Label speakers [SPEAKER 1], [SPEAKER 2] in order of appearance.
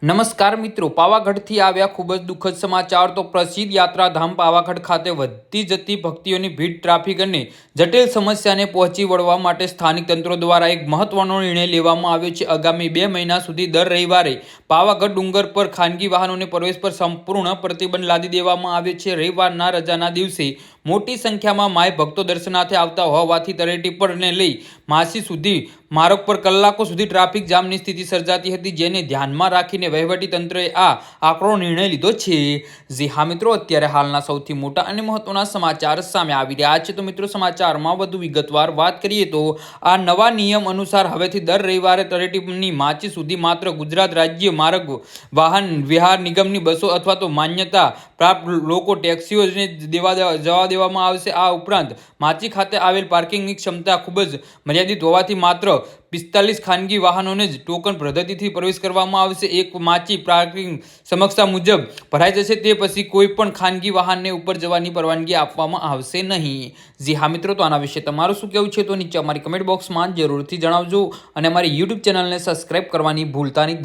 [SPEAKER 1] નમસ્કાર મિત્રો, પાવાગઢથી આવ્યા ખૂબ જ દુઃખદ સમાચાર. તો પ્રસિદ્ધ યાત્રાધામ પાવાગઢ ખાતે વધતી જતી ભક્તિઓની ભીડ, ટ્રાફિક અને જટિલ સમસ્યાને પહોંચી વળવા માટે સ્થાનિક તંત્રો દ્વારા એક મહત્વનો નિર્ણય લેવામાં આવ્યો છે. આગામી 2 મહિના સુધી દર રવિવારે પાવાગઢ ડુંગર પર ખાનગી વાહનોને પ્રવેશ પર સંપૂર્ણ પ્રતિબંધ લાદી દેવામાં આવ્યો છે. રવિવારના રજાના દિવસે મોટી સંખ્યામાં માય ભક્તો દર્શનાર્થે આવતા હોવાથી તળેટી પરને લઈ માસી સુધી માર્ગ પર કલાકો સુધી ટ્રાફિક જામની સ્થિતિ સર્જાતી હતી, જેને ધ્યાનમાં રાખીને વહીવટી તંત્રએ આ આકરો નિર્ણય લીધો છે. જી હા મિત્રો, અત્યારે હાલના સૌથી મોટા અને મહત્વના સમાચાર સામે આવી રહ્યા છે. તો મિત્રો, સમાચારમાં વધુ વિગતવાર વાત કરીએ તો આ નવા નિયમ અનુસાર હવેથી દર રવિવારે તળેટીની માચી સુધી માત્ર ગુજરાત રાજ્ય માર્ગ વાહન વ્યવહાર નિગમની બસો અથવા તો માન્યતા પ્રાપ્ત લોકો ટેક્સીઓને જવા દેવામાં આવશે. આ ઉપરાંત માચી ખાતે આવેલ પાર્કિંગની ક્ષમતા ખૂબ જ મર્યાદિત હોવાથી માત્ર 45 ખાનગી વાહનોને જ ટોકન પદ્ધતિથી પ્રવેશ કરવામાં આવશે. એક માચી પાર્કિંગ સમસ્યા મુજબ ભરાઈ જશે તે પછી કોઈ પણ ખાનગી વાહનને ઉપર જવાની પરવાનગી આપવામાં આવશે નહીં. જી હા મિત્રો, તો આના વિશે તમારું શું કહેવું છે તો નીચે અમારી કમેન્ટ બોક્સમાં જરૂરથી જણાવજો અને અમારી યુટ્યુબ ચેનલને સબસ્ક્રાઇબ કરવાની ભૂલતા નહીં.